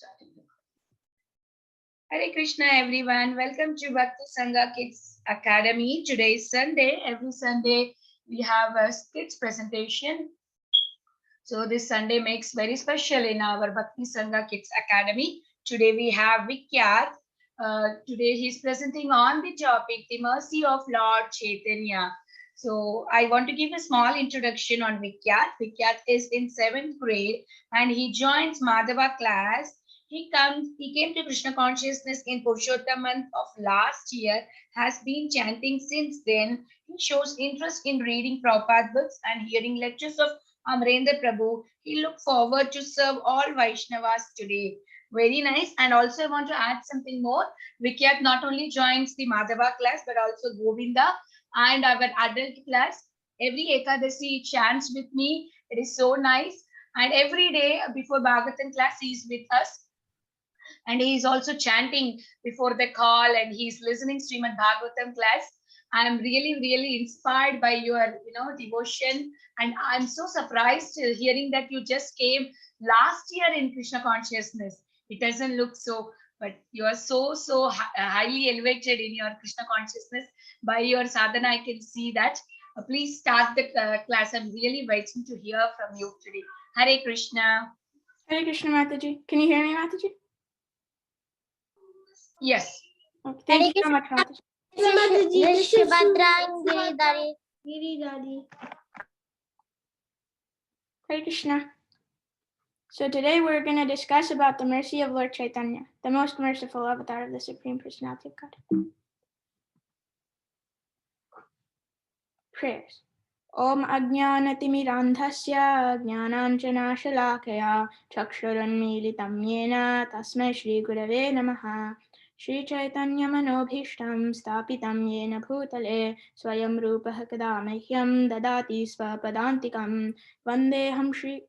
starting. Hare Krishna, everyone. Welcome to Bhakti Sangha Kids Academy. Today is Sunday. Every Sunday we have a kids presentation. So this Sunday makes very special in our Bhakti Sangha Kids Academy. Today we have Vikhyath. Today he's presenting on the topic, the mercy of Lord Chaitanya. So I want to give a small introduction on Vikhyath. Vikhyath is in 7th grade and he joins Madhava class. He came to Krishna consciousness in Purushottam month of last year, has been chanting since then. He shows interest in reading Prabhupada books and hearing lectures of Amarendra Prabhu. He look forward to serve all Vaishnavas today. Very nice. And also I want to add something more. Vikhyath not only joins the Madhava class, but also Govinda and our adult class. Every Ekadasi he chants with me. It is so nice. And every day before Bhagavatam class, he is with us. And he is also chanting before the call and he's listening Srimad Bhagavatam class. I am really, really inspired by your, devotion. And I'm so surprised hearing that you just came last year in Krishna consciousness. It doesn't look so, but you are so highly elevated in your Krishna consciousness. By your sadhana, I can see that. Please start the class. I'm really waiting to hear from you today. Hare Krishna. Hare Krishna, Mataji. Can you hear me, Mataji? Yes. Okay, thank you so much, Mataji. Hare Krishna. So today we're going to discuss about the mercy of Lord Chaitanya, the most merciful avatar of the Supreme Personality of God. Prayers. Om Ajnanatimirandhasya Jnananjanashalakaya Chakshurunmilitam Yena Tasmai Shri Gurave Namaha Shri Chaitanya Manobhishtam Stapitam Yena Bhutale Swayam Rupah Kadamahyam Dadati Swapadantikam Vandeham Shri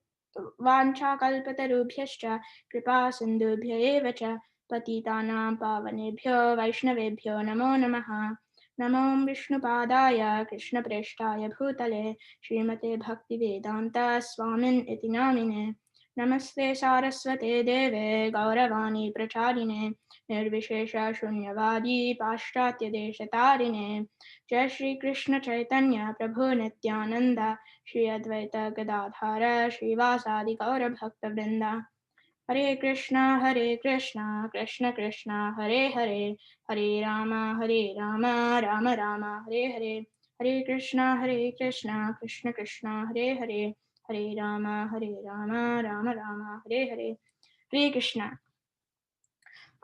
Vanchakalpatarubhyascha Kripa Sindhubhya eva cha Patitanam Pavanebhyo Vaishnavebhyo Namo Namaha Namo Vishnupadaya Krishna Preshtaya Bhutale Srimate Bhaktivedanta Swamin iti namine Namaste Saraswate Deve Gauravani Pracharine Nirvishesha Shunyavadi Paschatya Deshatarine Jai Shri Krishna Chaitanya Prabhu Nityananda Shri Advaita Gadadhara Shri Vasadi Gaura Bhakta Vrinda Hare Krishna, Krishna Krishna, Hare Hare, Hare Rama, Rama Rama, Hare Hare, Hare Krishna, Krishna Krishna, Hare Hare, Hare Rama, Rama Rama, Hare Hare, Hare Krishna.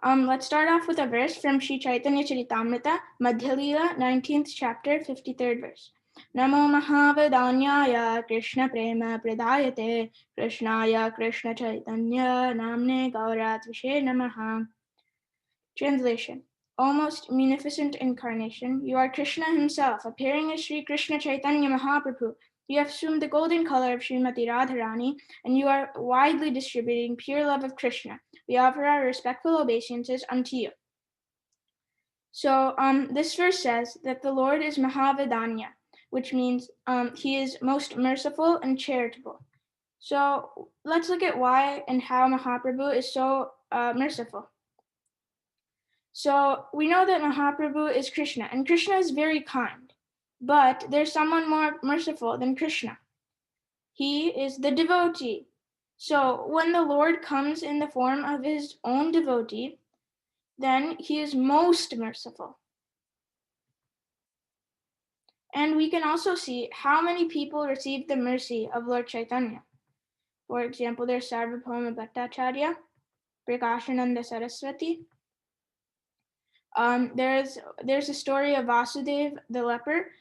Let's start off with a verse from Sri Chaitanya Charitamrita, Madhya Leela, 19th chapter, 53rd verse. Namo Mahavadanyaya Krishna Prema Pradayate Krishnaya Krishna Chaitanya Namne Gaurat Vishe Namaha. Translation. O most munificent incarnation, you are Krishna himself, appearing as Sri Krishna Chaitanya Mahaprabhu. You have assumed the golden color of Srimati Radharani, and you are widely distributing pure love of Krishna. We offer our respectful obeisances unto you. So this verse says that the Lord is Mahavadanya, which means he is most merciful and charitable. So let's look at why and how Mahaprabhu is so merciful. So we know that Mahaprabhu is Krishna, and Krishna is very kind, but there's someone more merciful than Krishna. He is the devotee. So when the Lord comes in the form of his own devotee, then he is most merciful. And we can also see how many people received the mercy of Lord Chaitanya. For example, there's Sarvabhauma Bhattacharya, Prakashananda Saraswati. There's a story of Vasudev the leper.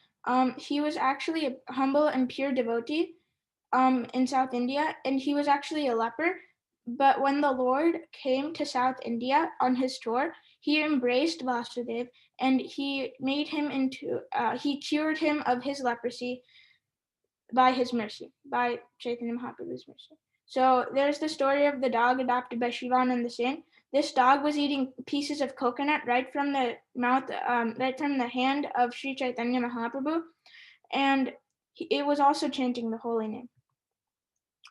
He was actually a humble and pure devotee in South India, and he was actually a leper. But when the Lord came to South India on his tour, he embraced Vasudev and he made him he cured him of his leprosy by his mercy, by Chaitanya Mahaprabhu's mercy. So there's the story of the dog adopted by Shivananda Singh. This dog was eating pieces of coconut right from the mouth, right from the hand of Sri Chaitanya Mahaprabhu, and it was also chanting the holy name.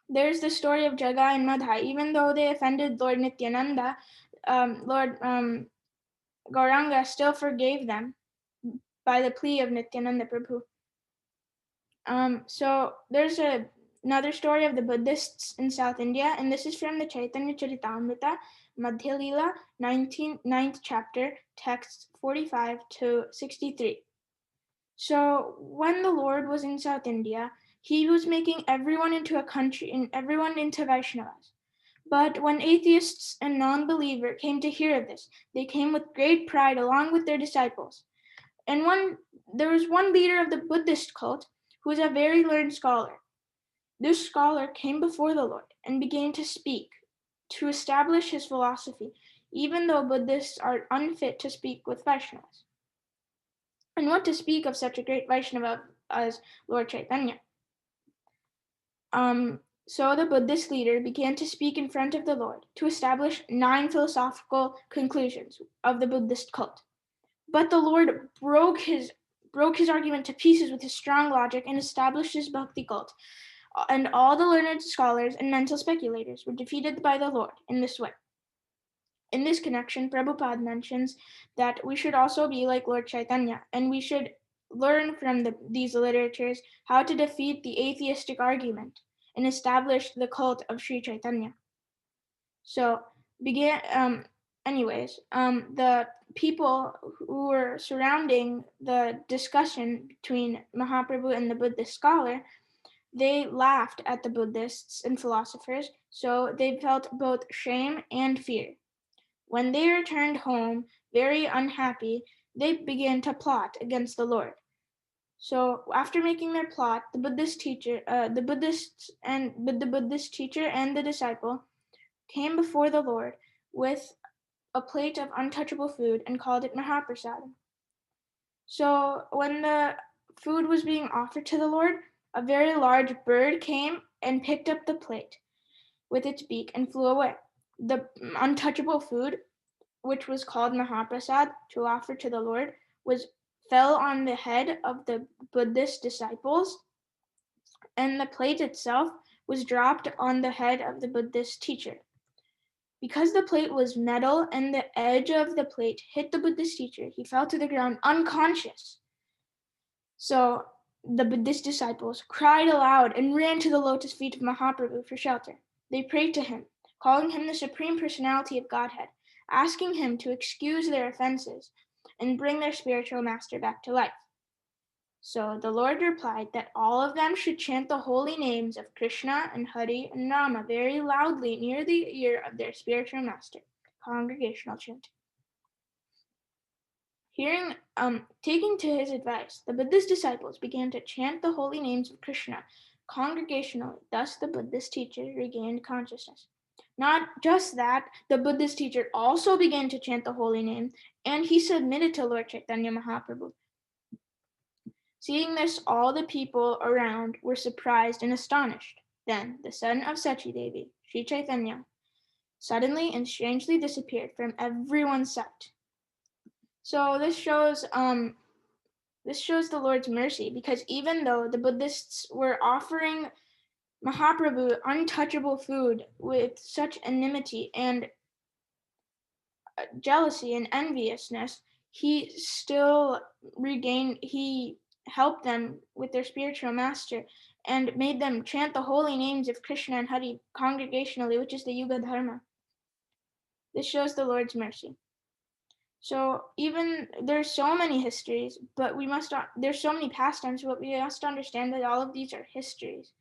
There's the story of Jaga and Madhai. Even though they offended Lord Nityananda, Lord Gauranga still forgave them by the plea of Nityananda Prabhu. So there's another story of the Buddhists in South India, and this is from the Chaitanya Charitamrita, Madhya Leela, 9th chapter, texts 45 to 63. So when the Lord was in South India, he was making everyone into a country and everyone into Vaishnavas. But when atheists and non-believers came to hear of this, they came with great pride along with their disciples. And there was one leader of the Buddhist cult who was a very learned scholar. This scholar came before the Lord and began to speak, to establish his philosophy, even though Buddhists are unfit to speak with Vaishnavas. And what to speak of such a great Vaishnava as Lord Chaitanya? So the Buddhist leader began to speak in front of the Lord to establish 9 philosophical conclusions of the Buddhist cult. But the Lord broke his argument to pieces with his strong logic and established his bhakti cult. And all the learned scholars and mental speculators were defeated by the Lord in this way. In this connection, Prabhupada mentions that we should also be like Lord Chaitanya, and we should learn from these literatures how to defeat the atheistic argument and establish the cult of Sri Chaitanya. So, the people who were surrounding the discussion between Mahaprabhu and the Buddhist scholar, they laughed at the Buddhists and philosophers, so they felt both shame and fear. When they returned home, very unhappy, they began to plot against the Lord. So after making their plot, the Buddhist teacher and the disciple came before the Lord with a plate of untouchable food and called it Mahaprasadam. So when the food was being offered to the Lord, a very large bird came and picked up the plate with its beak and flew away. The untouchable food, which was called Mahaprasad, to offer to the Lord, fell on the head of the Buddhist disciples, and the plate itself was dropped on the head of the Buddhist teacher. Because the plate was metal and the edge of the plate hit the Buddhist teacher, he fell to the ground unconscious. So the Buddhist disciples cried aloud and ran to the lotus feet of Mahaprabhu for shelter. They prayed to him, calling him the Supreme Personality of Godhead, asking him to excuse their offenses and bring their spiritual master back to life. So the Lord replied that all of them should chant the holy names of Krishna and Hari and Rama very loudly near the ear of their spiritual master. Congregational chanting. Taking to his advice, the Buddhist disciples began to chant the holy names of Krishna congregationally. Thus, the Buddhist teacher regained consciousness. Not just that, the Buddhist teacher also began to chant the holy name, and he submitted to Lord Chaitanya Mahaprabhu. Seeing this, all the people around were surprised and astonished. Then, the son of Sachi Devi, Sri Chaitanya, suddenly and strangely disappeared from everyone's sight. So this shows the Lord's mercy, because even though the Buddhists were offering Mahaprabhu untouchable food with such enmity and jealousy and enviousness, he helped them with their spiritual master and made them chant the holy names of Krishna and Hari congregationally, which is the Yuga Dharma. This shows the Lord's mercy. So even there's so many histories, but there's so many pastimes, but we must understand that all of these are histories.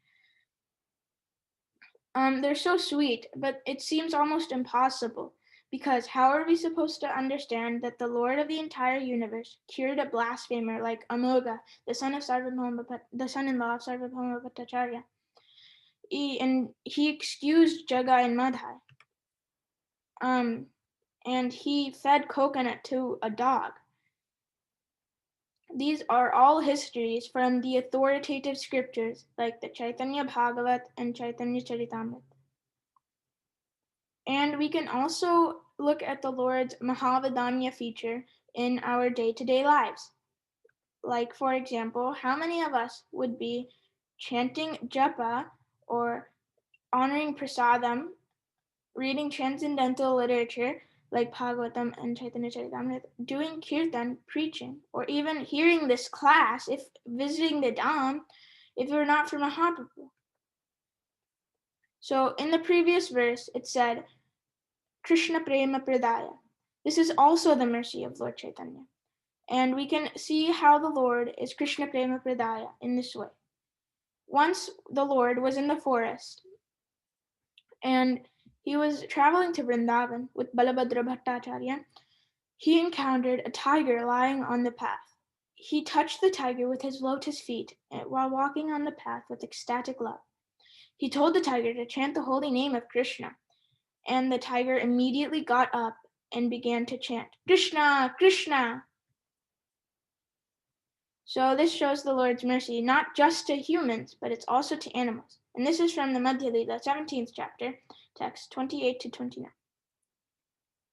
They're so sweet, but it seems almost impossible, because how are we supposed to understand that the Lord of the entire universe cured a blasphemer like Amoga, the son-in-law of Sarvabhauma Bhattacharya, and he excused Jagai and Madhai. And he fed coconut to a dog. These are all histories from the authoritative scriptures like the Chaitanya Bhagavat and Chaitanya Charitamrita. And we can also look at the Lord's Mahavadanya feature in our day-to-day lives. Like, for example, how many of us would be chanting japa or honoring prasadam, reading transcendental literature like Bhagavatam and Chaitanya Charitamrita, doing kirtan, preaching, or even hearing this class, if visiting the dham, if it were not for Mahaprabhu. So in the previous verse, it said, Krishna Prema Pradaya. This is also the mercy of Lord Chaitanya. And we can see how the Lord is Krishna Prema Pradaya in this way. Once the Lord was in the forest, and he was traveling to Vrindavan with Balabhadra Bhattacharya. He encountered a tiger lying on the path. He touched the tiger with his lotus feet while walking on the path with ecstatic love. He told the tiger to chant the holy name of Krishna, and the tiger immediately got up and began to chant, Krishna, Krishna. So this shows the Lord's mercy not just to humans, but it's also to animals. And this is from the Madhya Lila, 17th chapter, text 28 to 29.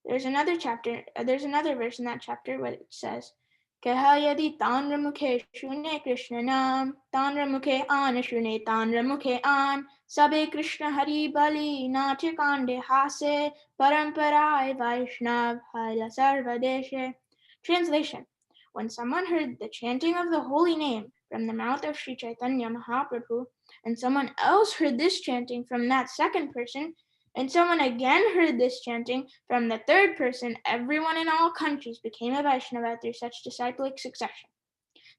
There's another verse in that chapter where it says, Kahayadi Tanra Mukhe Shune Krishna Nam, Tanra Mukhe An Shune Tanra Mukhe An, Sabe Krishna Hari Bali, Nache Kande Hase, Paramparai Vaishnav Haila Sarva Deshe. Translation: when someone heard the chanting of the holy name from the mouth of Sri Chaitanya Mahaprabhu, and someone else heard this chanting from that second person, and someone again heard this chanting from the third person, everyone in all countries became a Vaishnava through such disciplic succession.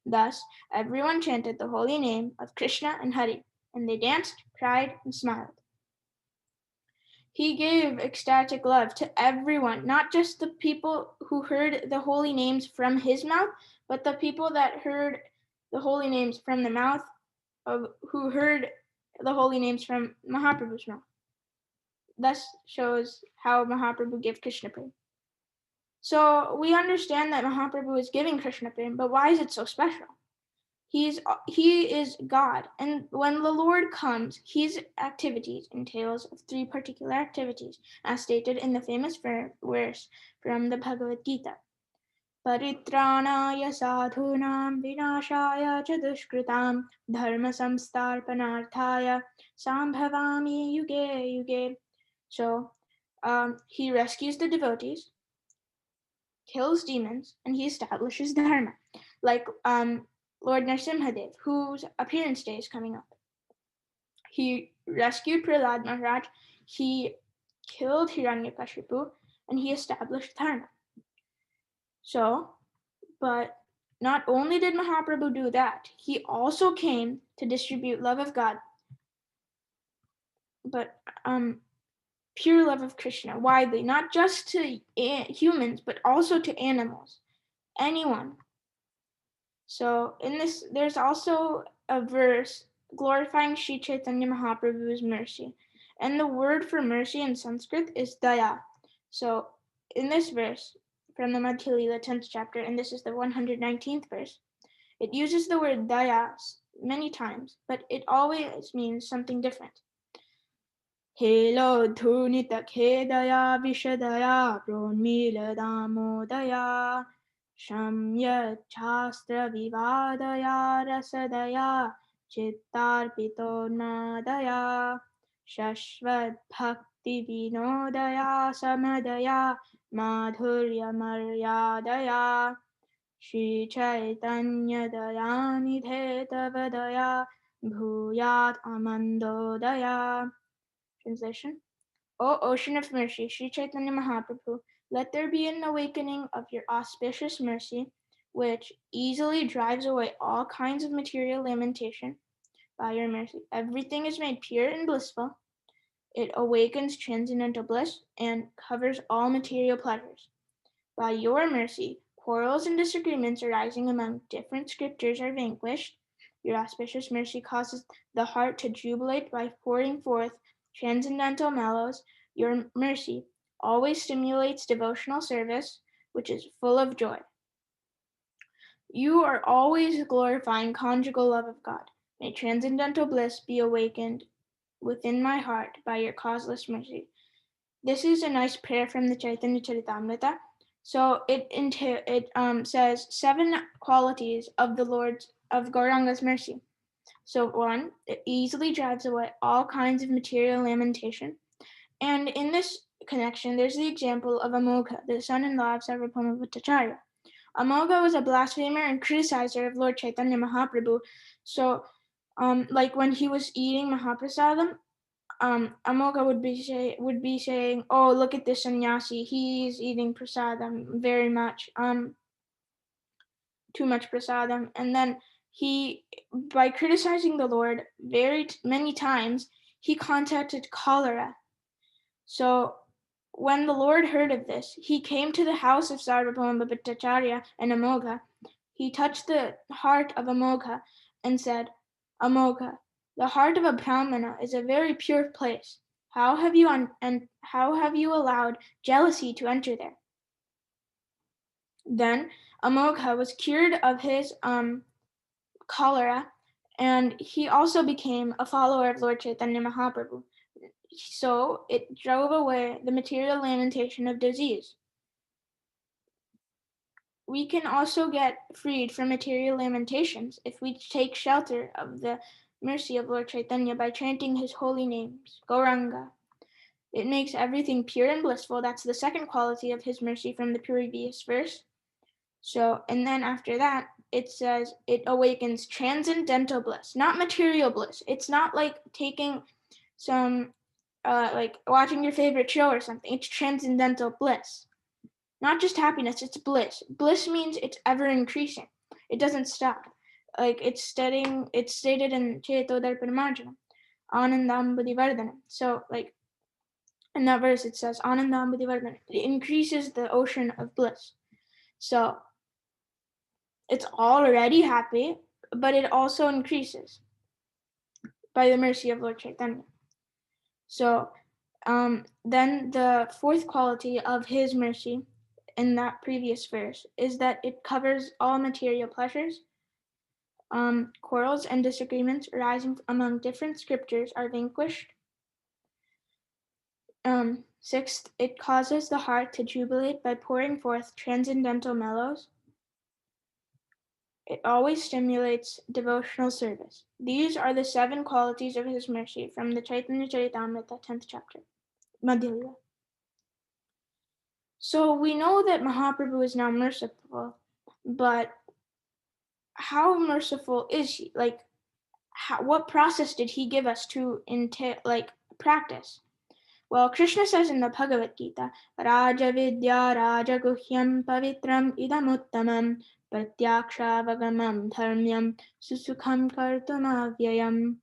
Thus, everyone chanted the holy name of Krishna and Hari, and they danced, cried, and smiled. He gave ecstatic love to everyone, not just the people who heard the holy names from his mouth, but the people that heard the holy names from the mouth of who heard the holy names from Mahaprabhu's mouth. Thus shows how Mahaprabhu gave Krishna Prem. So we understand that Mahaprabhu is giving Krishna Prem, but why is it so special? He is God, and when the Lord comes, his activities entails of three particular activities, as stated in the famous verse from the Bhagavad Gita. Paritranaya sadhunam vinashaya cha dushkritam dharma samstarpanarthaya sambhavami yuge yuge. So he rescues the devotees, kills demons, and he establishes dharma, like Lord Narasimhadev, whose appearance day is coming up. He rescued Prahlad Maharaj, he killed Hiranyakashipu, and he established dharma. So, but not only did Mahaprabhu do that, he also came to distribute love of God, but pure love of Krishna widely, not just to humans, but also to animals, anyone. So in this, there's also a verse glorifying Sri Chaitanya Mahaprabhu's mercy. And the word for mercy in Sanskrit is daya. So in this verse from the Madhya Lila 10th chapter, and this is the 119th verse, it uses the word daya many times, but it always means something different. Helo dhunita khedaya vishadaya pronmila damodaya Shamya Chastra Vivadaya Rasadaya Chittarpito Nadaya Shashvat Bhakti Vinodaya Samadaya Madhurya Maryadaya Shri Chaitanya Dayanidhe Tavadaya Bhuyat Amandodaya. Translation: O ocean of mercy, Sri Chaitanya Mahaprabhu, let there be an awakening of your auspicious mercy, which easily drives away all kinds of material lamentation. By your mercy, everything is made pure and blissful. It awakens transcendental bliss and covers all material pleasures. By your mercy, quarrels and disagreements arising among different scriptures are vanquished. Your auspicious mercy causes the heart to jubilate by pouring forth transcendental mellows. Your mercy always stimulates devotional service, which is full of joy. You are always glorifying conjugal love of God. May transcendental bliss be awakened within my heart by your causeless mercy. This is a nice prayer from the Chaitanya Charitamrita. So it says 7 qualities of the Lord's of Gauranga's mercy. So one, it easily drives away all kinds of material lamentation. And in this connection, there's the example of Amogha, the son-in-law of Sarvabhauma Bhattacharya. Amogha was a blasphemer and criticizer of Lord Chaitanya Mahaprabhu. So, like when he was eating Mahaprasadam, Amogha would be saying, "Oh, look at this sannyasi. He's eating prasadam very much, too much prasadam." And then he, by criticizing the Lord many times, he contracted cholera. So when the Lord heard of this, he came to the house of Sarvabhauma Bhattacharya and Amogha. He touched the heart of Amogha and said, "Amogha, the heart of a Brahmana is a very pure place. How have you allowed jealousy to enter there?" Then Amogha was cured of his cholera, and he also became a follower of Lord Chaitanya Mahaprabhu. So it drove away the material lamentation of disease. We can also get freed from material lamentations if we take shelter of the mercy of Lord Chaitanya by chanting his holy names, Gauranga. It makes everything pure and blissful. That's the second quality of his mercy from the previous verse. So, and then after that, it says it awakens transcendental bliss, not material bliss. It's not like taking some, like watching your favorite show or something. It's transcendental bliss. Not just happiness, it's bliss. Bliss means it's ever increasing. It doesn't stop. Like it's stated in Cheto Darpanamarjanam, Anandam Buddhivardhanam. So like in that verse it says Anandam Buddhivardhanam. It increases the ocean of bliss. So it's already happy, but it also increases by the mercy of Lord Chaitanya. So then the fourth quality of his mercy in that previous verse is that it covers all material pleasures. Quarrels and disagreements arising among different scriptures are vanquished. Sixth, it causes the heart to jubilate by pouring forth transcendental mellows. It always stimulates devotional service. These are the 7 qualities of his mercy from the Chaitanya Charitamrita 10th chapter, Madhya Lila. So we know that Mahaprabhu is now merciful, but how merciful is he? Like, what process did he give us to practice? Well, Krishna says in the Bhagavad Gita, Raja Vidya Raja Guhyam Pavitram Idamuttamam Pratyaksha Dharmyam Susukham Kartumavyayam.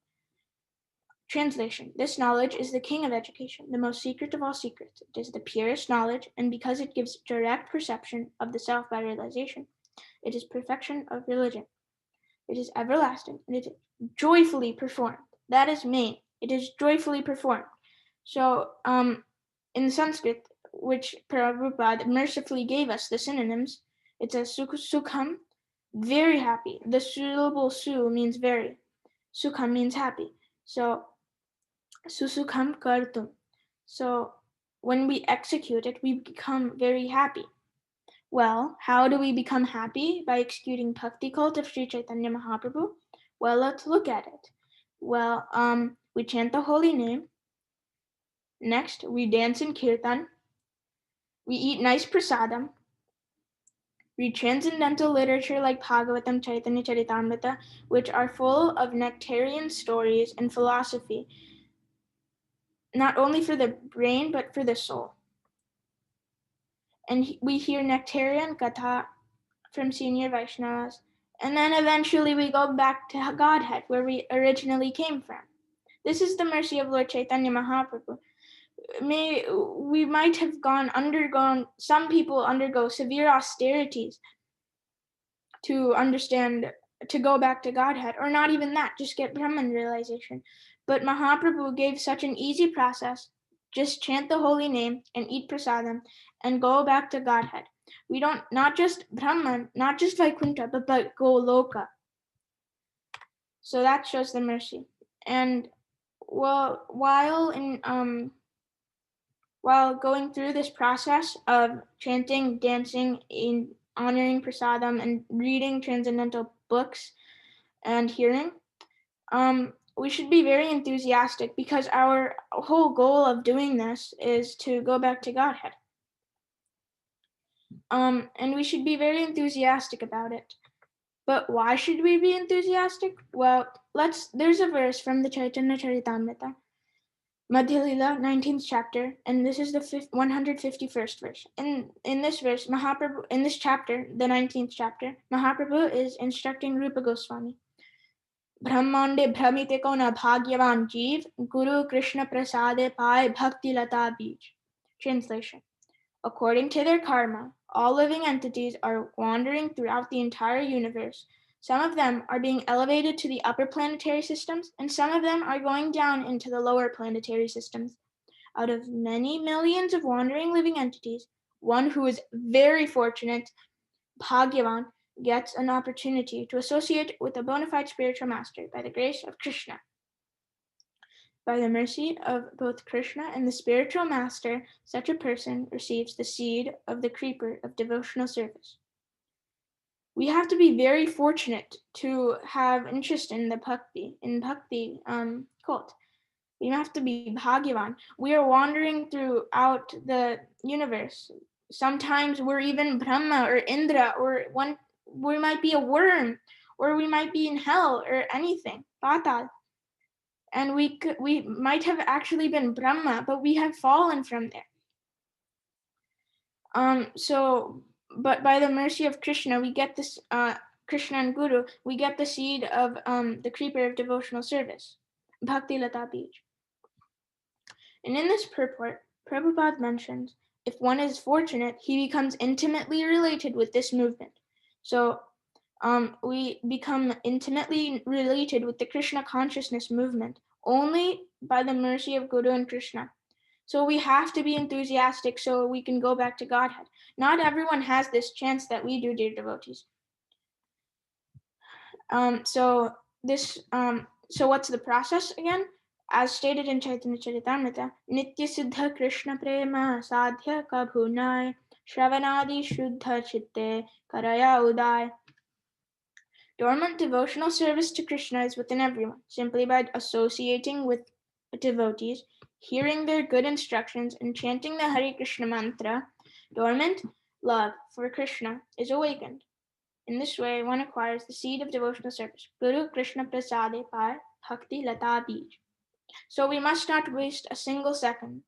Translation: This knowledge is the king of education, the most secret of all secrets. It is the purest knowledge, and because it gives direct perception of the self by realization, it is perfection of religion. It is everlasting, and it is joyfully performed. That is main. It is joyfully performed. So, in Sanskrit, which Prabhupada mercifully gave us the synonyms, it says sukham, very happy. The syllable su means very. Sukham means happy. So, susukham kartum. So, when we execute it, we become very happy. Well, how do we become happy? By executing Bhakti cult of Sri Chaitanya Mahaprabhu? Well, let's look at it. Well, we chant the holy name. Next, we dance in kirtan. We eat nice prasadam. Read transcendental literature like Bhagavatam, Chaitanya Charitamrita, which are full of nectarian stories and philosophy, not only for the brain, but for the soul. And we hear nectarian katha from senior Vaishnavas, and then eventually we go back to Godhead, where we originally came from. This is the mercy of Lord Chaitanya Mahaprabhu. Some people undergo severe austerities to go back to Godhead, or not even that, just get Brahman realization. But Mahaprabhu gave such an easy process. Just chant the holy name and eat prasadam and go back to Godhead. We don't, not just Brahman, not just Vaikuntha, but Goloka. So that shows the mercy. And well, while going through this process of chanting, dancing, in honoring prasadam, and reading transcendental books and hearing, we should be very enthusiastic because our whole goal of doing this is to go back to Godhead. And we should be very enthusiastic about it. But why should we be enthusiastic? Well, there's a verse from the Chaitanya Charitamrita, Madhya Lila, 19th chapter, and this is the 151st verse. In this verse, Mahaprabhu, in this chapter, the 19th chapter, Mahaprabhu is instructing Rupa Goswami. Brahmande Brahmite ko na bhagyavan jeev, Guru Krishna prasade paye bhakti lata bij. Translation. According to their karma, all living entities are wandering throughout the entire universe. Some of them are being elevated to the upper planetary systems, and some of them are going down into the lower planetary systems. Out of many millions of wandering living entities, one who is very fortunate, Bhagyavan, gets an opportunity to associate with a bona fide spiritual master by the grace of Krishna. By the mercy of both Krishna and the spiritual master, such a person receives the seed of the creeper of devotional service. We have to be very fortunate to have interest in the bhakti cult. We have to be bhagyavan. We are wandering throughout the universe. Sometimes we're even Brahma or Indra, or we might be a worm, or we might be in hell or anything, patal. And we might have actually been Brahma, but we have fallen from there. But by the mercy of Krishna, we get this, Krishna and Guru, we get the seed of the creeper of devotional service, Bhakti Lata Bij. And in this purport, Prabhupada mentions, if one is fortunate, he becomes intimately related with this movement. So we become intimately related with the Krishna consciousness movement only by the mercy of Guru and Krishna. So we have to be enthusiastic so we can go back to Godhead. Not everyone has this chance that we do, dear devotees. So what's the process again? As stated in Chaitanya Charitamrita, Nitya Siddha Krishna Prema Sadhya Kabhunai Shravanadi Shuddha Chitte Karaya Udai. Dormant devotional service to Krishna is within everyone, simply by associating with devotees, hearing their good instructions, and chanting the Hare Krishna mantra. Dormant love for Krishna is awakened. In this way, one acquires the seed of devotional service, Guru Krishna Prasade Par Bhakti Lata Bij. So we must not waste a single second.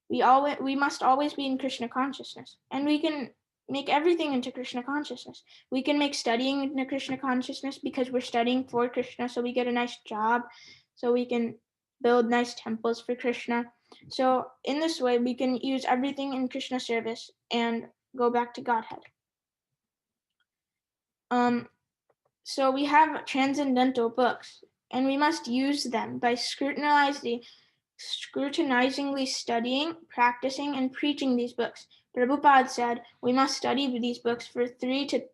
We must always be in Krishna consciousness, and we can make everything into Krishna consciousness. We can make studying into Krishna consciousness because we're studying for Krishna, so we get a nice job, so we can build nice temples for Krishna. So in this way, we can use everything in Krishna service and go back to Godhead. So we have transcendental books, and we must use them by scrutinizingly studying, practicing, and preaching these books. Prabhupada said we must study these books for 2 to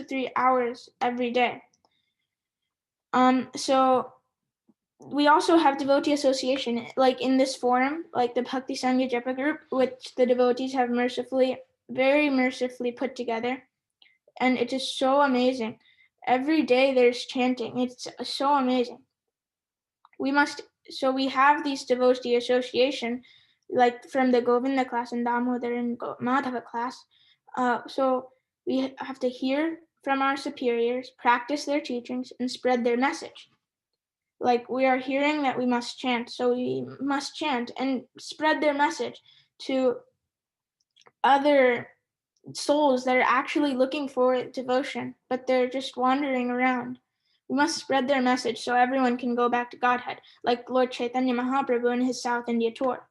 3 hours every day. So we also have devotee association, like in this forum, like the Bhakti Sangha Japa group, which the devotees have very mercifully put together. And it is so amazing. Every day there's chanting. It's so amazing. We have these devotee association, like from the Govinda class and Damodar and Madhava class. So we have to hear from our superiors, practice their teachings, and spread their message. Like we are hearing that we must chant, so we must chant and spread their message to other souls that are actually looking for devotion, but they're just wandering around. We must spread their message so everyone can go back to Godhead, like Lord Chaitanya Mahaprabhu in his South India tour.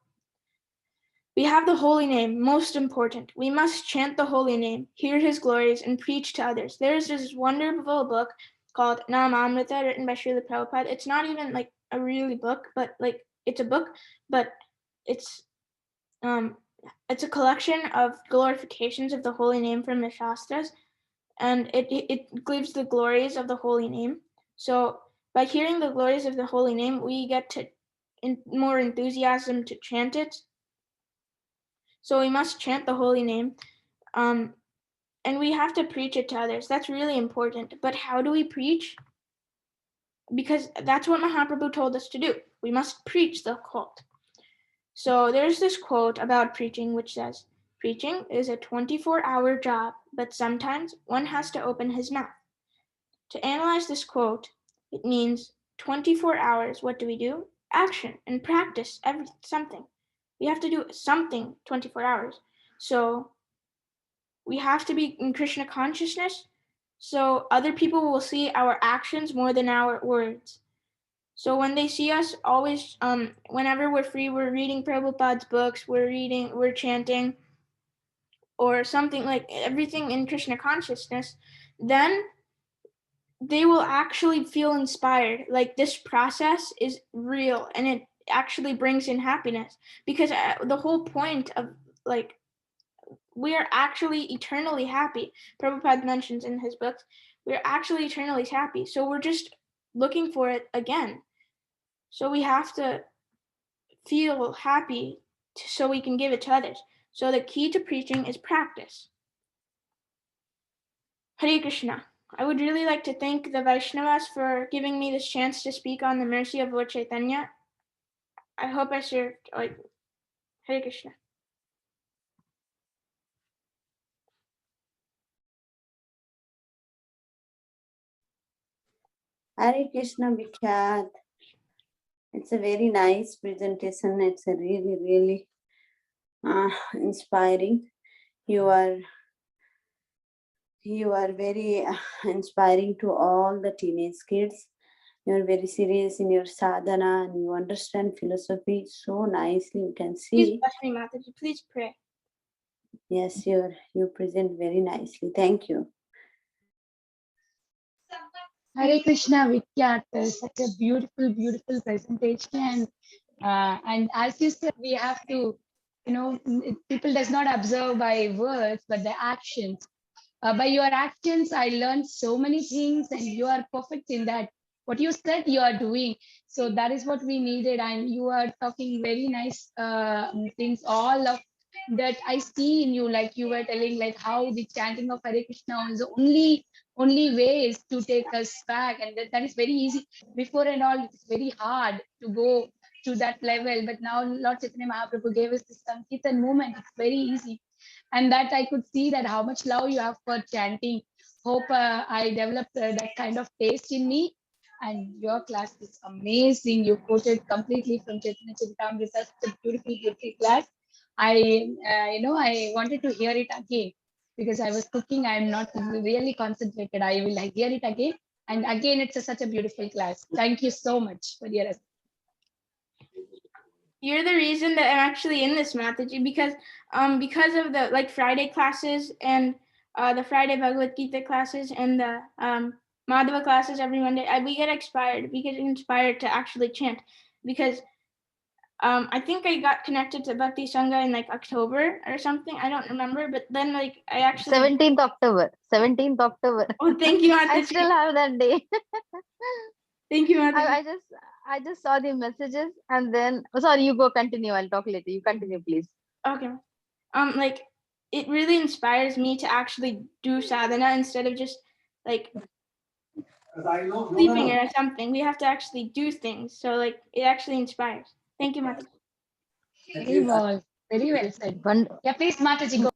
We have the holy name, most important. We must chant the holy name, hear his glories, and preach to others. There's this wonderful book called Nam Amrita written by Srila Prabhupada. It's not even like a really book, but like it's a book, but it's a collection of glorifications of the holy name from the Shastras, and it gives the glories of the holy name. So by hearing the glories of the holy name, we get to more enthusiasm to chant it. So we must chant the holy name, and we have to preach it to others. That's really important. But how do we preach? because that's what Mahaprabhu told us to do. We must preach the quote. So there's this quote about preaching which says, preaching is a 24-hour job, but sometimes one has to open his mouth. To analyze this quote, it means 24 hours. What do? Action and practice something. We have to do something 24 hours. So we have to be in Krishna consciousness, so other people will see our actions more than our words. So when they see us always, whenever we're free, we're reading Prabhupada's books, we're chanting, or something like everything in Krishna consciousness, then they will actually feel inspired. Like this process is real and it actually brings in happiness, because the whole point of like we are actually eternally happy. Prabhupada mentions in his books, we're actually eternally happy. So we're just looking for it again. So we have to feel happy so we can give it to others. So the key to preaching is practice. Hare Krishna. I would really like to thank the Vaishnavas for giving me this chance to speak on the mercy of Lord Chaitanya. I hope I served. Hare Krishna. Hare Krishna, Vikhyath. It's a very nice presentation. It's a really inspiring. You are very inspiring to all the teenage kids. You're very serious in your sadhana and you understand philosophy so nicely. You can see. Please bless me, Mataji. Please pray. Yes, you present very nicely. Thank you. Hare Krishna, Vikhyath. Such a beautiful, beautiful presentation. And as you said, we have to, people does not observe by words, but the actions. By your actions, I learned so many things, and you are perfect in that. What you said, you are doing. So that is what we needed, and you are talking very nice things. All of that I see in you, like you were telling, like how the chanting of Hare Krishna is the only way is to take us back, and that is very easy. Before and all, it's very hard to go to that level, but now Lord Chaitanya Mahaprabhu gave us this Sankirtan movement. It's very easy, and that I could see that how much love you have for chanting. Hope I developed that kind of taste in me. And your class is amazing. You quoted completely from Chaitanya Charitamrita. Such a beautiful, beautiful class. I wanted to hear it again because I was cooking. I'm not really concentrated. I will hear it again. And again, it's such a beautiful class. Thank you so much for your. You're the reason that I'm actually in this, Mataji, because of the like Friday classes and the Friday Bhagavad Gita classes and the Madhava classes every Monday. We get inspired to actually chant, because I think I got connected to Bhakti Sangha in like October or something. I don't remember, but then like I actually 17th October. 17th October. Oh, thank you, Mataji. I still have that day. Thank you, Mataji. I just saw the messages and then sorry, you go continue. I'll talk later. You continue, please. Okay. Like it really inspires me to actually do sadhana instead of just like sleeping or something. We have to actually do things. So like it actually inspires. Thank you, Mataji. Very well said. Yeah, please, Mataji, go.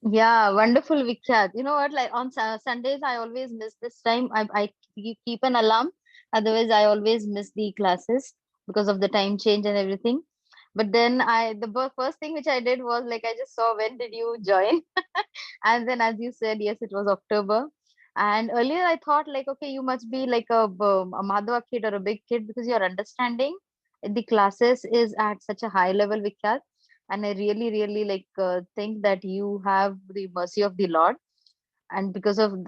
Yeah, wonderful, Vikhyath. You know what? Like on Sundays, I always miss this time. I keep an alarm. Otherwise, I always miss the classes because of the time change and everything. But then first thing which I did was like I just saw when did you join, and then as you said, yes, it was October. And earlier I thought like, okay, you must be like a Madhava kid or a big kid because your understanding the classes is at such a high level, Vikhyath. And I really like think that you have the mercy of the Lord, and because of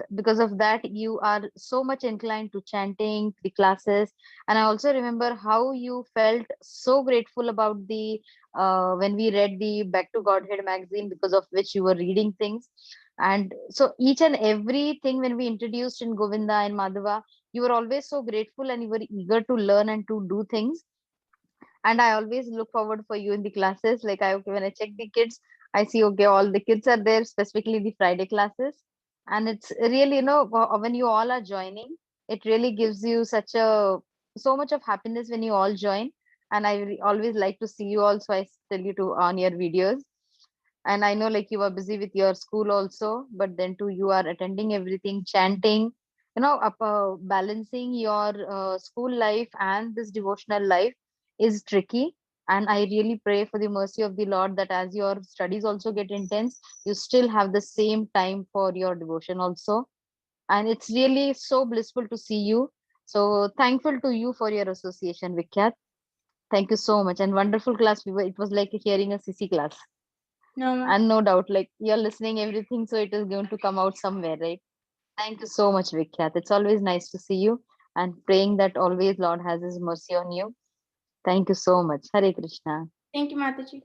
that you are so much inclined to chanting the classes. And I also remember how you felt so grateful about the when we read the Back to Godhead magazine, because of which you were reading things. And so each and everything when we introduced in Govinda and Madhava, you were always so grateful and you were eager to learn and to do things. And I always look forward for you in the classes. Like when I check the kids, I see, okay, all the kids are there, specifically the Friday classes. And it's really, when you all are joining, It really gives you so much of happiness when you all join. And I always like to see you also. I tell you to on your videos. And I know like you are busy with your school also, but then too you are attending everything, chanting, balancing your school life and this devotional life is tricky. And I really pray for the mercy of the Lord that as your studies also get intense, you still have the same time for your devotion also. And it's really so blissful to see you. So thankful to you for your association, Vikhyath. Thank you so much. And wonderful class. It was like hearing a CC class. No, And no doubt, like you're listening everything, so it is going to come out somewhere, right? Thank you so much, Vikhyath. It's always nice to see you and praying that always Lord has his mercy on you. Thank you so much. Hare Krishna. thank you, Mataji.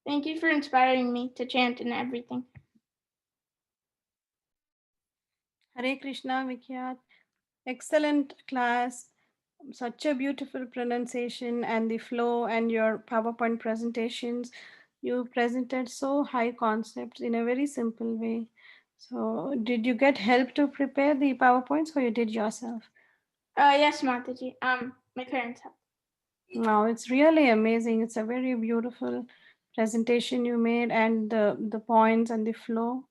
Thank you for inspiring me to chant and everything. Hare Krishna, Vikhyath. Excellent class. Such a beautiful pronunciation and the flow and your PowerPoint presentations. You presented so high concepts in a very simple way. So, did you get help to prepare the PowerPoints or you did yourself? Yes, Mataji. My parents helped. Wow, it's really amazing. It's a very beautiful presentation you made, and the points and the flow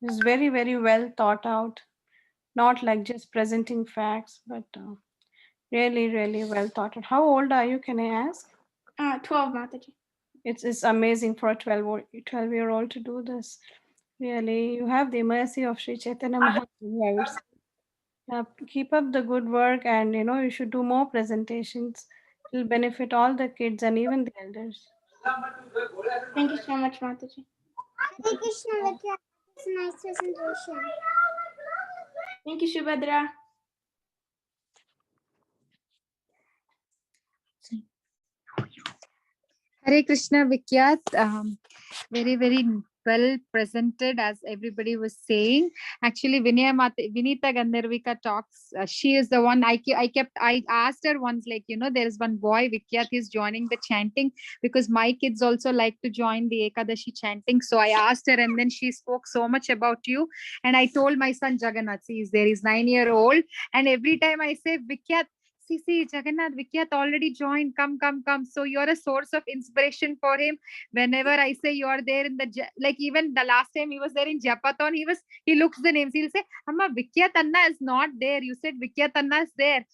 is very, very well thought out. Not like just presenting facts, but really, really well thought out. How old are you? Can I ask? 12, Mataji. It's amazing for a 12-year-old to do this. Really, you have the mercy of Sri Chaitanya Mahaprabhu, I would say. Keep up the good work, and you should do more presentations. It will benefit all the kids and even the elders. Thank you so much, Mataji. Hare Krishna, Vikhyath. It's a nice presentation. Thank you, Subhadra. Hare Krishna, Vikhyath. Very, very well presented, as everybody was saying. Actually, Vinita Gandharvika talks. She is the one I asked her once, like, there is one boy, Vikhyath, is joining the chanting because my kids also like to join the Ekadashi chanting. So I asked her, and then she spoke so much about you. And I told my son Jagannath, he's 9-year-old. And every time I say, Vikhyath, see, Jagannath, Vikhyath already joined. Come, come, come. So you're a source of inspiration for him. Whenever I say you're there in like even the last time he was there in Japathon, he looks the names. He'll say, Amma, Vikhyath Anna is not there. You said Vikhyath Anna is there.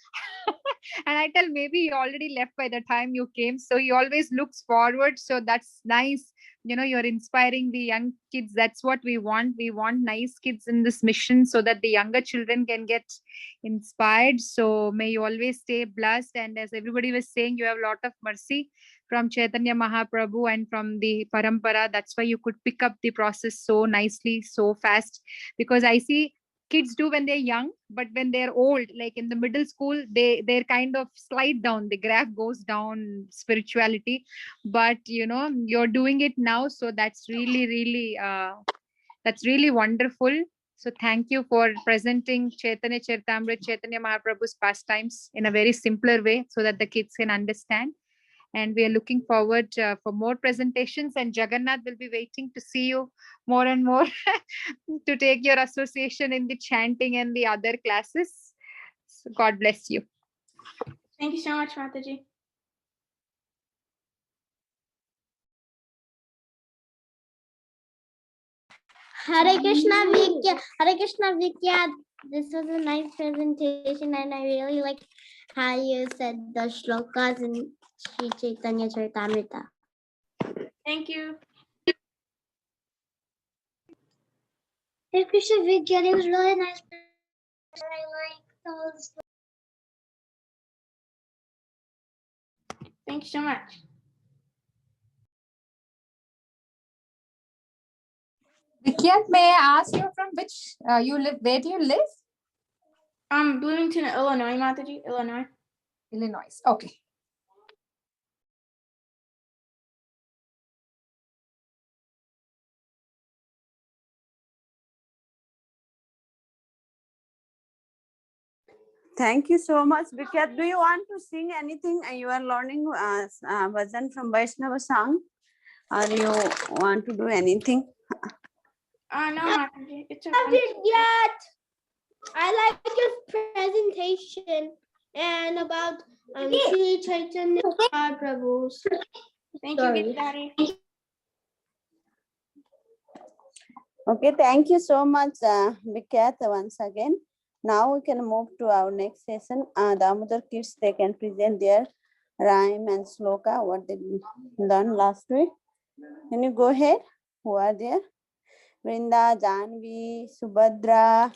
And I tell maybe he already left by the time you came. So he always looks forward. So that's nice. You're inspiring the young kids. That's what we want. We want nice kids in this mission so that the younger children can get inspired. So may you always stay blessed. And as everybody was saying, you have a lot of mercy from Chaitanya Mahaprabhu and from the Parampara. That's why you could pick up the process so nicely, so fast. Because I see kids do when they're young, but when they're old, like in the middle school, they're kind of slide down. The graph goes down, spirituality. But you're doing it now, so that's really wonderful. So thank you for presenting Chaitanya Charitamrita, Chaitanya Mahaprabhu's pastimes in a very simpler way so that the kids can understand. And we are looking forward for more presentations, and Jagannath will be waiting to see you more and more to take your association in the chanting and the other classes. So God bless you. Thank you so much, Mataji. Hare Krishna, Vikhyath. Hare Krishna, Vikhyath. This was a nice presentation, and I really like how you said the shlokas in Sri Chaitanya Charitamrita. Thank you. Hare Krishna, Vikhyath. It was really nice. I like those. Thank you so much. Vikhyath, may I ask you from which you live? Where do you live? Bloomington, Illinois, Mataji, Illinois. Illinois. Okay. Thank you so much, Vikhyath. Do you want to sing anything? You are learning bhajan from Vaishnava song, or you want to do anything? No, Mataji. It's okay. Vikhyath. I like your presentation and about Sri Chaitanya Prabhu's. Thank Sorry. you, Daddy. Okay, thank you so much, Vikhyath, once again. Now we can move to our next session. The other kids, they can present their rhyme and sloka, what they learned last week. Can you go ahead? Who are there? Vrinda, Janvi, Subhadra,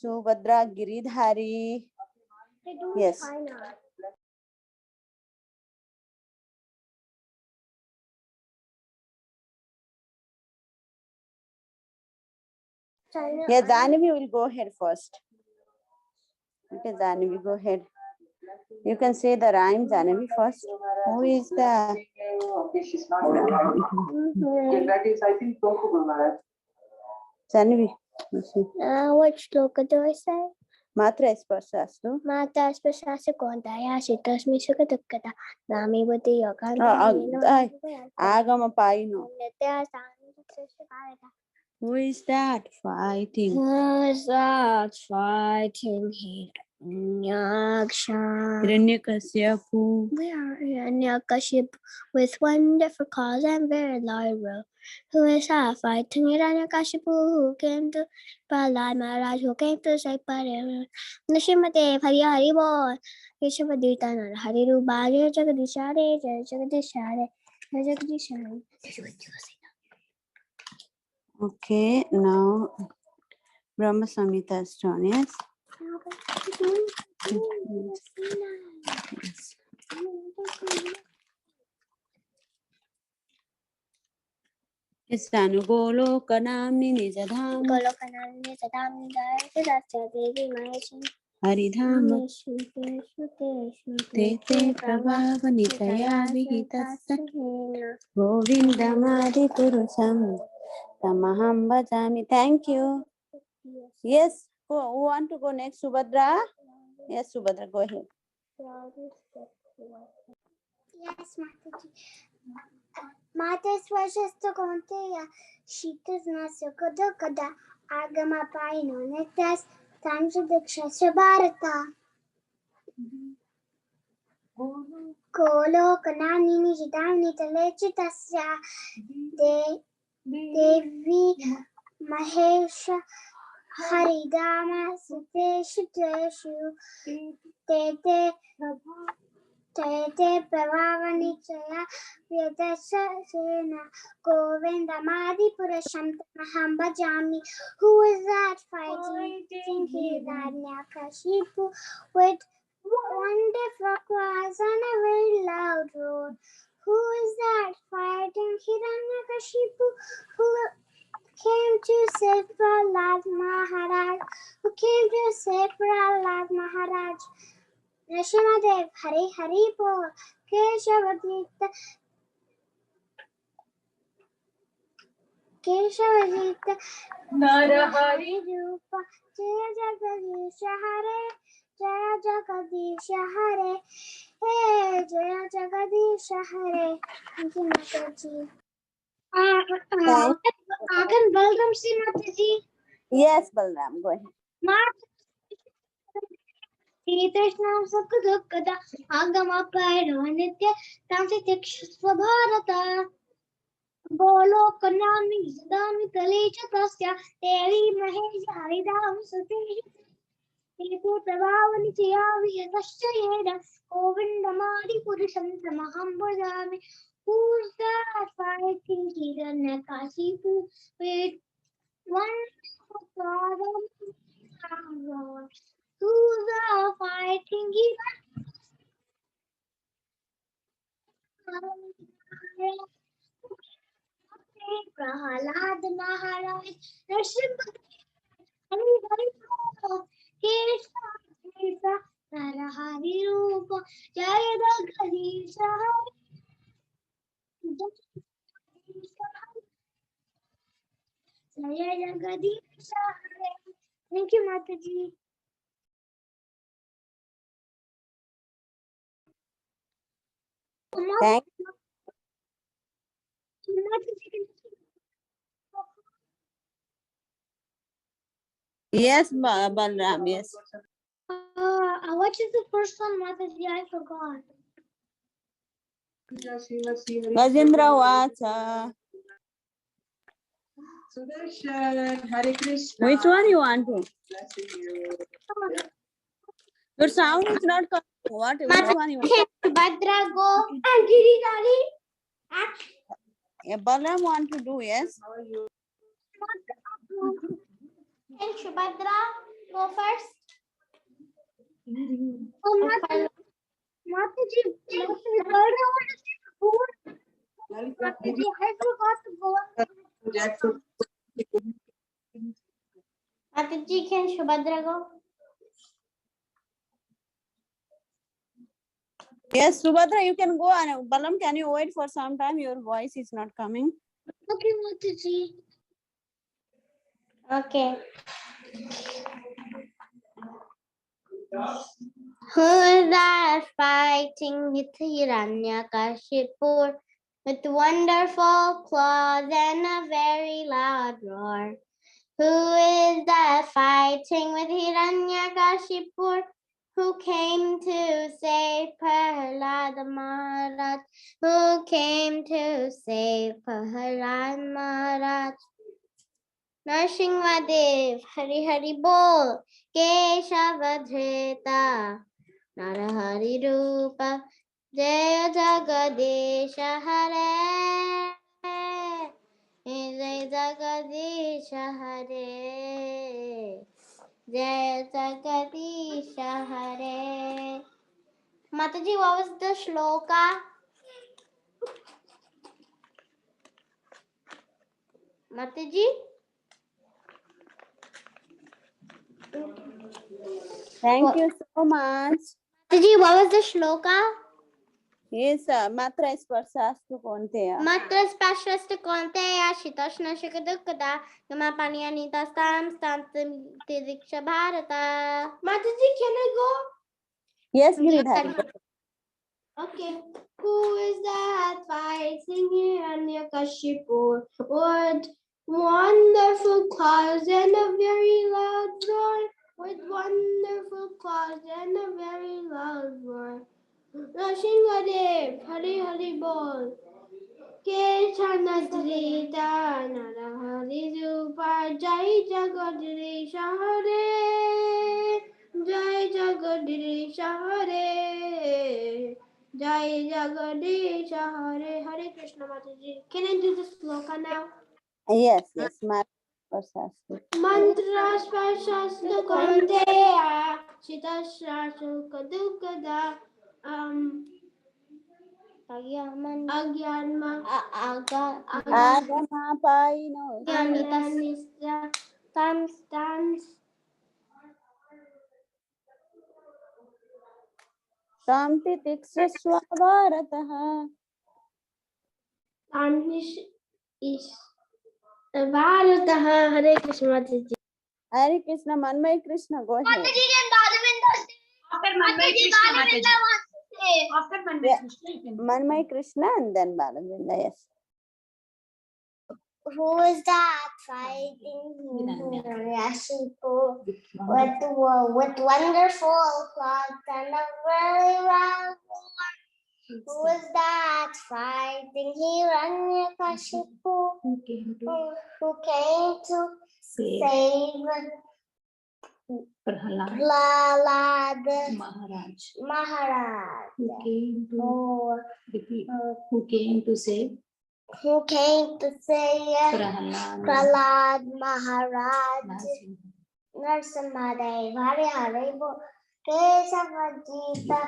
Giridhari. Yes. Yeah, Janvi will go ahead first. Okay, Janvi, go ahead. You can say the rhyme, Janvi, first. Who is the... Janvi. What shloka do I say? Matra Spasastu. Mata spasasa kontaya sitasmi sukadukata nami buddhi yoga Agama Paino. Who is that fighting? Who is that fighting here? Yaksha. Hiranyakasyapu. We are Hiranyakashipu with wonderful cause and very loyal. Who is that fighting Hiranyakashipu? Who came to Prahlad Maharaj? Who came to say Paril? Nishimate Hari Hari Bol. Keshavadita Hari Ruba. Jai Jagadishare. Jai Jagadishare. Jai Jagadishare. Okay, now Brahma Samhita is done, yes? Yes, Golo Kanamni Nijadham. Golo Kanamni Nijadham. Jai Jai Devi Mahesh. Haridham Tete Prabhava Nitaya Vihitasya Govindamadi Purusam Tamaham Bhajami. Thank you. Yes, who want to go next? Subhadra? Yes, Subhadra, go ahead. Yes, Mataji. Mata Swashasta Konteya Shitas Nasukada Kada Agama Paino Netas Tamsa Dikshasya Bharata Kolo Kanani Nijidani Talechitasya Devi Mahesha Haridama Siteshu Teshu Tete Tete Pravavani Chaya Vyadasha Sena Govinda Madi Purasham Tamaham Bhajami. Who is that fighting Hiranyakashipu with wonderful cries and a very loud roar? Who is that fighting Hiranyakashipu? Who came to save Prahlad Maharaj? Who came to save Prahlad Maharaj? Nrsimhadev, Hari Hari Bol, Keshavadita Narahari Rupa, Jaya Jagadisha Hare, Jaya Jagadisha Hare, Hey Jaya Jagadisha Hare. Thank you, Mataji. Agan Balram Si Mataji. Yes, Balram, go ahead. Krishna Sakadukada Agama Paino Nitya Tamsi Tikshasva Bharata Bolo Kanami Zadami Kalecha Tasya Devi Mahesh Haridam Sati Tetu Pravavani Chayavi Yadashayeda Govindamadi Purusham Tamaham Bhajami. Who's that fighting Hiranyakashipu with one problem? Who's that fighting Prahlad Maharaj, Nrsimha Hari Hari Kesha Narahari Rupa, Jaya Jagadisha Jaya Jagadisha. Thank you, Mataji. Thank Yes, Balram, yes. What is the first one, Mataji? I forgot. Gajendra Vacha. Sudarshan, Hare Krishna. Which one you want to? Your sound is not coming. Which one you want? Bhadra go. And Giridhari. Yeah, Balram want to do, yes? And Shubhadra go first. Oh, Mataji, Mataji, I forgot to go. Mataji, can Shubhadra go? Yes, Subhadra, you can go. And Balram, can you wait for some time? Your voice is not coming. Okay, Mataji. Okay. Who is that fighting with Hiranyakashipu with wonderful claws and a very loud roar? Who is that fighting with Hiranyakashipu who came to save Prahlada Maharaj? Who came to save Prahlada Maharaj? Narsimhadev, Hari Hari Bol, Keshavadhrita, Narahari Rupa, Jaya Jagadesha Hare, Jaya Jagadesha Hare, Jaya Jagadesha Hare. Mataji, what was the shloka? Mataji? Thank you so much. Mataji, what was the shloka? Yes, Matra Sparsastu Konteya. Matra Spashasta Konteya Shitoshna Shikadukada Yama Panyanita Stam Stantam Tidiksha Bharata. Mataji, can I go? Yes, Giridhari. Okay. Who is that fighting Hiranyakashipu? What wonderful claws and a very loud roar. With wonderful claws and a very loud roar. Narsimhadev, Hari Hari Bol. Keshanadrita Narahari Rupa Jai Jagadisha Hare Jai Jagadisha Hare Jai Jagadisha Hare. Hare Krishna Mataji. Can I do the sloka now? Yes, yes, Matra Sparsastu. Mantra Spashastu Kondeya Shitashashu Kadukada Agyanma Agama Paino. Agyanita Tam Tamti Tiksaswa Bharataha. is Bharataha. Hare Krishna Mataji. Hare Krishna, Manmay Krishna, go ahead. After Manmay Krishna, Mataji. After Manmay Krishna, you can. Manmay Krishna and then Balavinda, yes. Who is that fighting Hiranyakashipu with wonderful clothes and a very loud roar? Who is that fighting Hiranyakashipu who came to save Prahlad Maharaj? Who came to save Prahlad Maharaj. Narsimhadev, Hari Hari Bol, Keshavadhrita,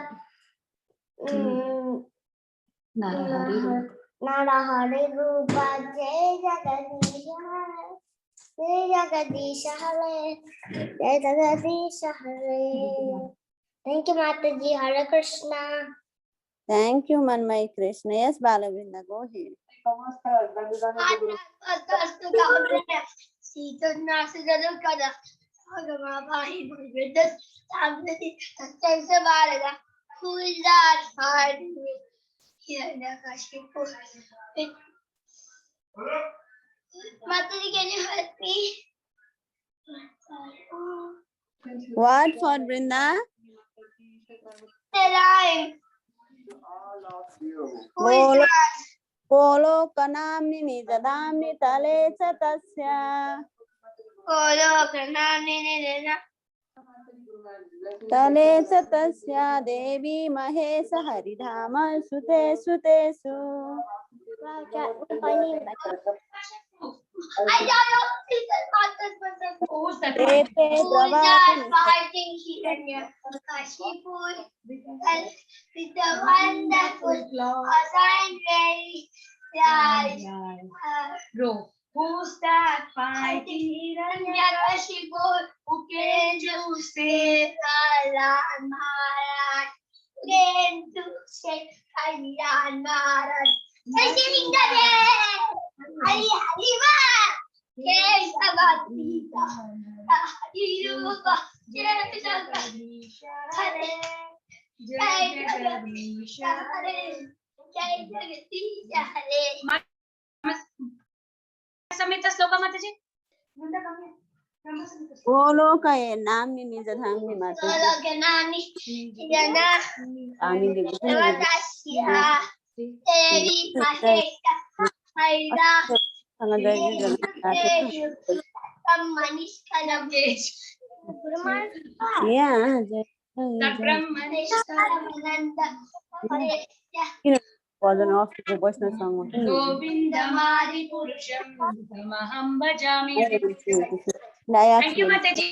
Narahari Rupa, Jai Jagadisha Hare, Jai Jagadisha Hare. Thank you, Mataji. Hare Krishna. Thank you, Manmay Krishna. Yes, Balavinda, go ahead. Who is that fighting with Hiranyakashipu? Mataji, can you help me? Who What for Brinda? Golo Golo Kanamni Dadamni Tale Chatasya Tale Chatasya Devi Mahesa Haridhama Sute Sutesu. Who's that Ete Dravani fighting here? Kashipur with the wonderful assigned Bro, who's that fighting Hiranyakashipu? Who came to save Kalyan Maharaj came to save Kalyan Maharaj. Jai Shri Hari Hariva Keshavadita Harirupa Jai Jagadish Hare Jai Jagadish Hare Jai Jagadish Hare. Samhita Sloka Mataji. Golo Kaye Namni Nijadhamni Mata. Ganani Jana Ami Devatasya Devi Mahesha Haida Manish Kalam Yeah. Was an off devotional song. Govindamadi Purusham Tamaham Bhajami. Thank you, Mataji.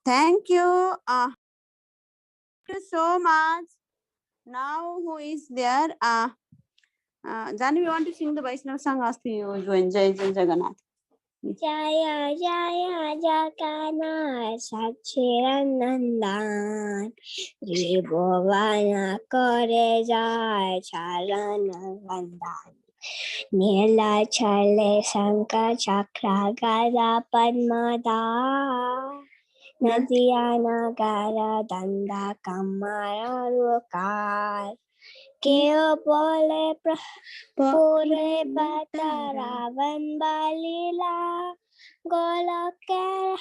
Thank you. Thank you so much. Now who is there? Jani, we want to sing the Vaishnava song. Ask you join Jai Jagannath. Jaya Jaya Jagannath Sachiranandan Tribhuvana Kore Jai Charanandan Nila Chale Sanka Chakra Gada Padmada Nadiana Gara Danda Kamara Rukar Keo Pole Pure Bataravan Balila Golokera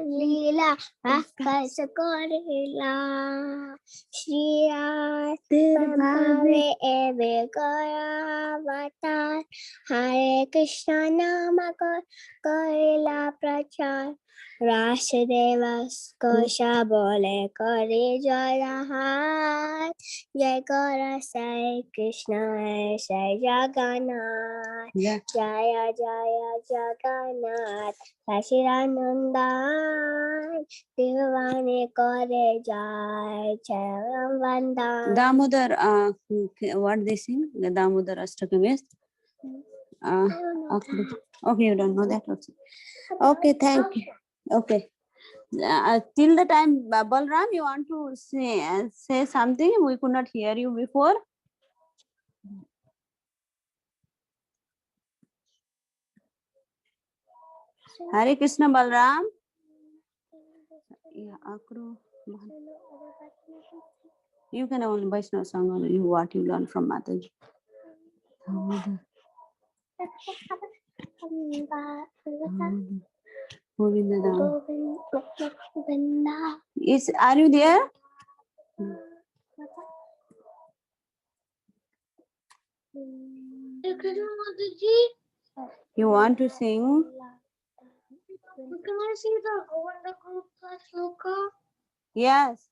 Lila Akas Gorilla Shriya Bhave Eve Gora Vatar Hare Krishna Nama Gorilla Prachar Rasudeva Kosha Bole Kori Jalahat Jai Gora Sai Krishna Sai Jagannath Jaya Jaya Jagannath Sachiranandan Divane Kore Jai Charam Vandan. Damodar, what they sing? The Damodar Ashtakam is? Okay, you don't know that also. Okay, thank you. Okay. Till the time, Balram, you want to say something? We could not hear you before. Hare Krishna, Balram. Yeah, Akro. You can only Vaishnava song on you what you learn from Mataji. Are you there? You want to sing? Can I see the Govinda group sloka? Yes.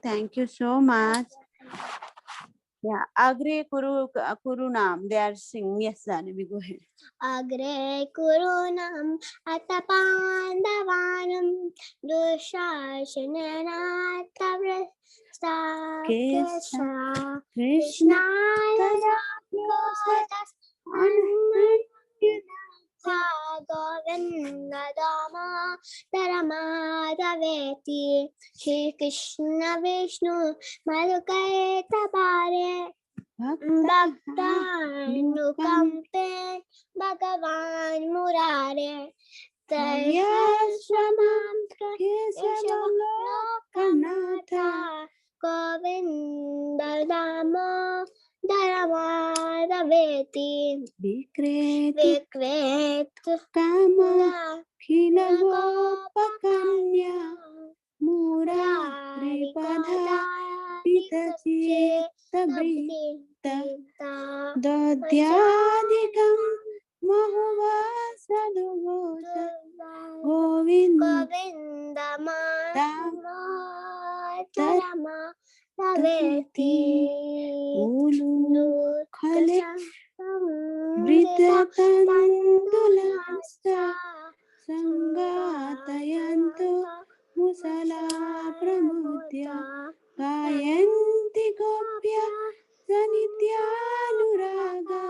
Thank you so much. Yeah, Agre Kuru Nam, they are singing. Yes, Dani, we go ahead. Agre Kurunam Atapandavanam Dushashanana Tavrasta Kesha Krishna Govinda Dama Daramadaveti Shri Krishna Vishnu Madhukayeta Pare Bhaktanukampe Bhagavan Murare Taryashramam Keshavalokanatha Govinda Damo Dharamadaveti Vikret Kama Khila Gopakanya Murari Padha Pitachita Dodyadikam Mahuvasadugosa Govinda Govinda Tarama Taveti Ulu Khale Vritatandulasta Sangatayanto Musala Pramudya Gayanti Gopya Sanityanuraga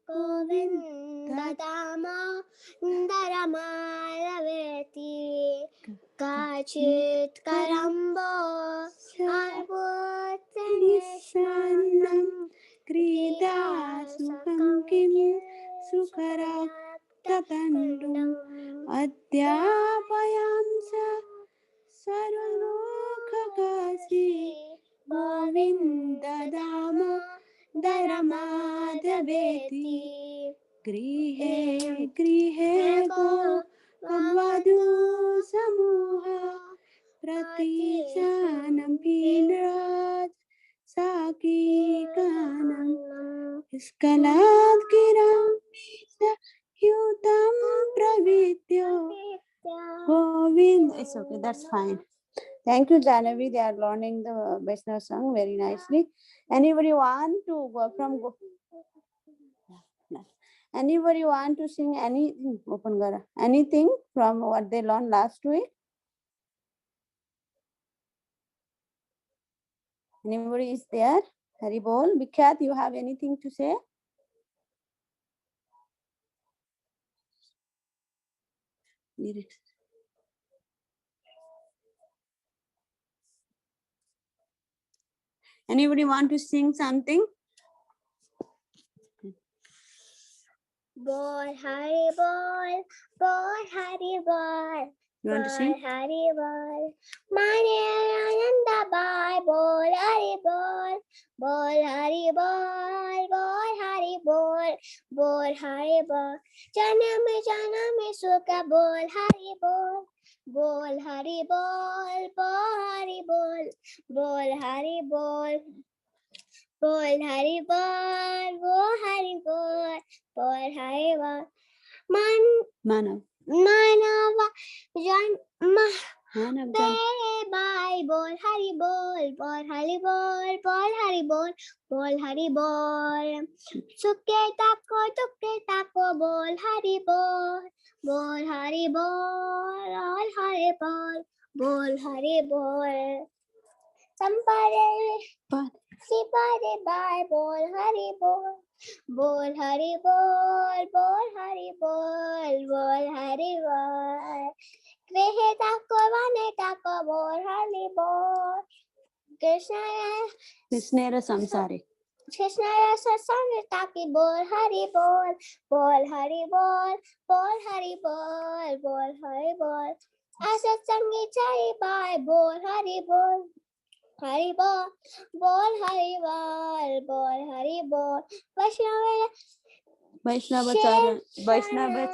Govinda Dama Dharamalaveti Kachit Karambo Nisannam Krida Sukham Kim Sukharak Tatandum Adhyapayamsa Sarvokakasi Govinda Damo Dharamadaveti Grihe Grihe Go Vavadu Samuha Pratishanam Pinraj Saki Kanam Iskalat Kiram Yutam Pravityo Govind. It's okay, that's fine. Thank you, Janavi. They are learning the Vaishnava song very nicely. Anybody want to go from Anybody want to sing anything? Open Gara. Anything from what they learned last week? Anybody is there? Hari Bol. Vikhyath, you have anything to say? Anybody want to sing something? Bol Hari Bol, Bol Hari Bol. You want to sing? Bol Hari Bol, Mane Ananda Bai. Bol Hari Bol, Bol Hari Bol, Bol Hari Bol, Bol Hari Bol. Janam Sukha. Bol Hari Bol, Bol Hari Bol, Bol Hari Bol, Bol Hari Bol. Bol Hari Bol, Bol Hari Bol, Bol Hari Bol. Manav. Manava Jan Manav Jan. Bye. Bol Hari Bol, Bol Hari Bol, Bol Hari Bol, Bol Hari Bol. Sukke tako, Bol Hari Bol, Bol Hari Bol, Bol Hari Bol, Bol Hari Bol. Sampare Sipare Bye. Bol Hari Bol, Bol Hari Bol, Bol Hari Bol, Bol Hari Bol. Krehe tako vane tako, Bol Hari Bol. Krishnera Samsari. Krishnaya Sasana Taki. Bol Hari Bol, Bol Hari Bol, Bol Hari Bol, Bol Hari Bol. Asat Sangi Chai Bye. Bol Hari Bol, Hari Bol, Bol Hari Bol, Bol Hari Bol. Vaishnava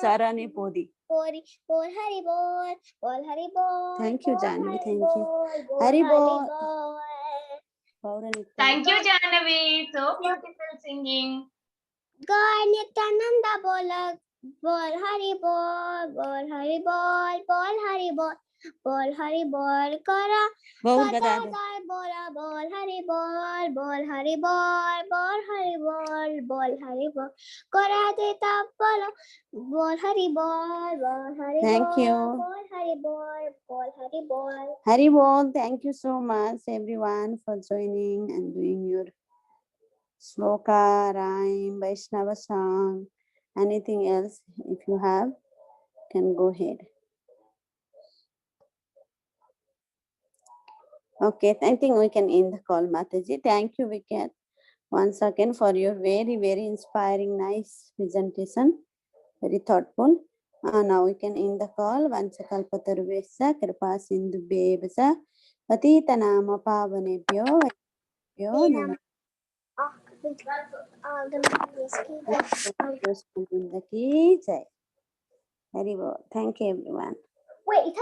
Charane Podi. Bol Hari Bol, Bol Hari Bol. Thank you, Bol Janvi. Hari Thank you. Bol, Hari Bol. Bol. Thank you, Jahnavi. So beautiful singing. God Nityananda Bola. Bol Hari Bol, Bol Hari Bol, Bol Hari Bol, Bol Hari Bol. Kara Kata Bola. Bol Hari Bol, Bol Hari Bol, Bol Hari Bol, Bol Hari Bol. Kara Deta Bola. Bol Hari Bol, Bol Hari Bol. Thank you. Bol Hari Bol, Bol Hari Bol. Hari Bol. Thank you so much, everyone, for joining and doing your sloka, rhyme, Vaishnava song, anything else. If you have, can go ahead. Okay, I think we can end the call, Mataji. Thank you, Vikhyath, once again for your very, very inspiring, nice presentation. Very thoughtful. Now we can end the call. Vancha kalpataruvesa kripa sindhu bevasa patita nama pavanebhyo vaibhyo nama Ki jai. Very well. Thank you, everyone. Wait,